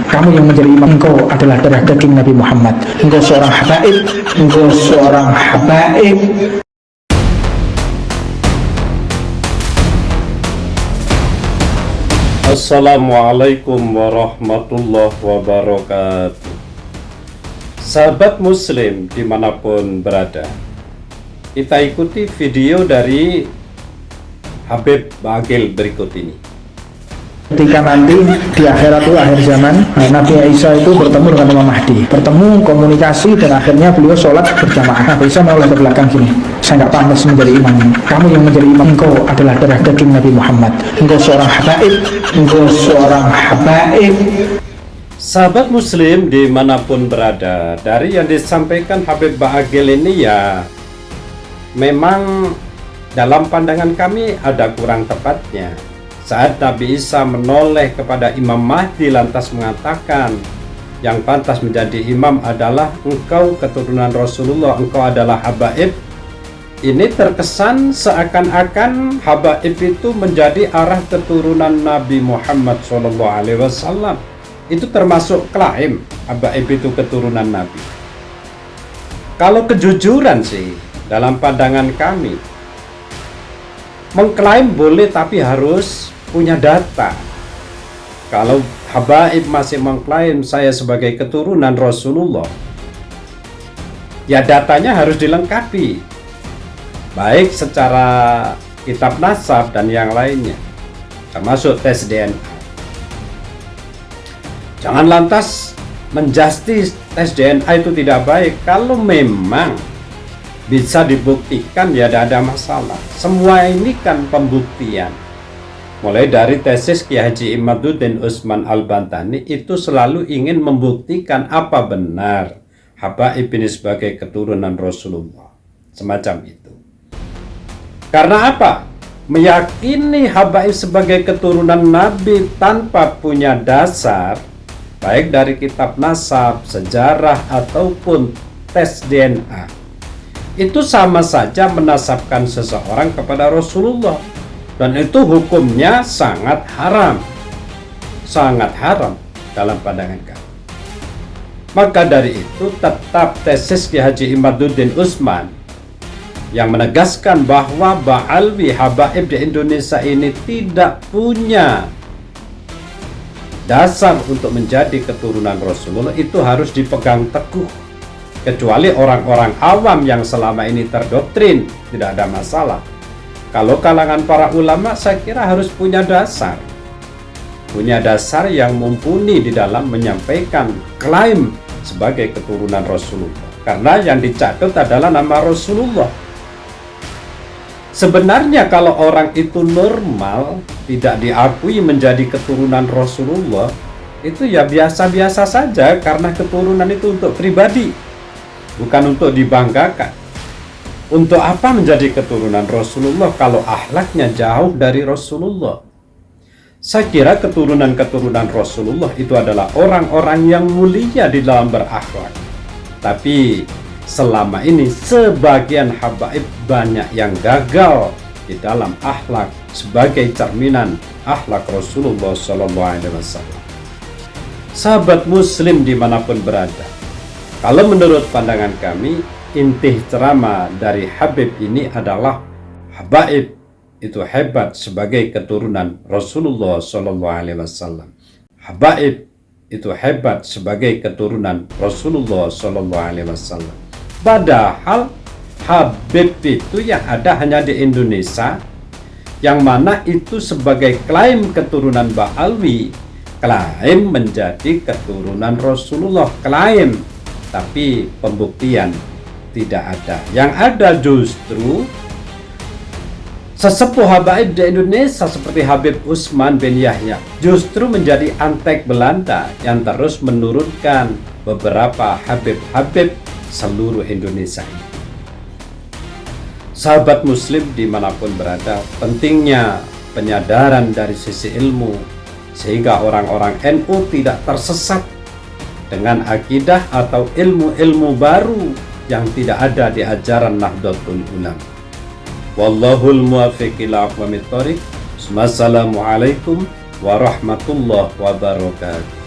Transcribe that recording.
kamu yang menjadi imam, engkau adalah darah daging Nabi Muhammad, engkau seorang habaib, engkau seorang habaib. Assalamualaikum warahmatullahi wabarakatuh. Sahabat muslim dimanapun berada, kita ikuti video dari Habib Baagil berikut ini. Ketika nanti di akhirat itu akhir zaman, Nabi Isa itu bertemu dengan Imam Mahdi, bertemu, komunikasi, dan akhirnya beliau sholat berjamaah. Nabi Isa menoleh ke belakang gini, saya nggak pantas menjadi imam, kamu yang menjadi imam, engkau adalah darah daging Nabi Muhammad, engkau seorang habaib, engkau seorang habaib. Sahabat muslim dimanapun berada, dari yang disampaikan Habib Baagil ini ya memang dalam pandangan kami ada kurang tepatnya. Saat Nabi Isa menoleh kepada Imam Mahdi lantas mengatakan, yang pantas menjadi imam adalah engkau keturunan Rasulullah, engkau adalah habaib. Ini terkesan seakan-akan habaib itu menjadi arah keturunan Nabi Muhammad SAW. Itu termasuk klaim habaib itu keturunan Nabi. Kalau kejujuran sih dalam pandangan kami, mengklaim boleh tapi harus punya data. Kalau habaib masih mengklaim saya sebagai keturunan Rasulullah, ya datanya harus dilengkapi, baik secara kitab nasab dan yang lainnya, termasuk tes DNA. Jangan lantas menjustis tes DNA itu tidak baik. Kalau memang bisa dibuktikan ya tidak ada masalah. Semua ini kan pembuktian. Mulai dari tesis Kiai Haji Imaduddin Utsman Al-Bantani itu selalu ingin membuktikan apa benar habaib ini sebagai keturunan Rasulullah. Semacam itu. Karena apa? Meyakini habaib sebagai keturunan Nabi tanpa punya dasar, baik dari kitab nasab, sejarah, ataupun tes DNA, itu sama saja menasabkan seseorang kepada Rasulullah. Dan itu hukumnya sangat haram dalam pandangan kami. Maka dari itu tetap tesis Kiai Haji Imaduddin Utsman yang menegaskan bahwa Ba'alwi habaib di Indonesia ini tidak punya dasar untuk menjadi keturunan Rasulullah, itu harus dipegang teguh. Kecuali orang-orang awam yang selama ini terdoktrin, tidak ada masalah. Kalau kalangan para ulama saya kira harus punya dasar. Punya dasar yang mumpuni di dalam menyampaikan klaim sebagai keturunan Rasulullah. Karena yang dicatut adalah nama Rasulullah. Sebenarnya kalau orang itu normal, tidak diakui menjadi keturunan Rasulullah, itu ya biasa-biasa saja, karena keturunan itu untuk pribadi, bukan untuk dibanggakan. Untuk apa menjadi keturunan Rasulullah kalau akhlaknya jauh dari Rasulullah? Saya kira keturunan-keturunan Rasulullah itu adalah orang-orang yang mulia di dalam berakhlak. Tapi selama ini sebagian habaib banyak yang gagal di dalam akhlak sebagai cerminan akhlak Rasulullah SAW. Sahabat muslim dimanapun berada, kalau menurut pandangan kami, inti ceramah dari Habib ini adalah habaib itu hebat sebagai keturunan Rasulullah SAW. Habaib itu hebat sebagai keturunan Rasulullah SAW. Padahal Habib itu yang ada hanya di Indonesia, yang mana itu sebagai klaim keturunan Ba'alwi, klaim menjadi keturunan Rasulullah, klaim, tapi pembuktian tidak ada. Yang ada justru sesepuh habaib di Indonesia seperti Habib Utsman bin Yahya justru menjadi antek Belanda yang terus menurunkan beberapa habib-habib seluruh Indonesia ini. Sahabat muslim dimanapun berada, pentingnya penyadaran dari sisi ilmu sehingga orang-orang NU tidak tersesat dengan akidah atau ilmu-ilmu baru yang tidak ada di ajaran Nahdlatul Ulama. Wallahul muwaffiq ila aqwamit thoriq. Wassalamualaikum warahmatullahi wabarakatuh.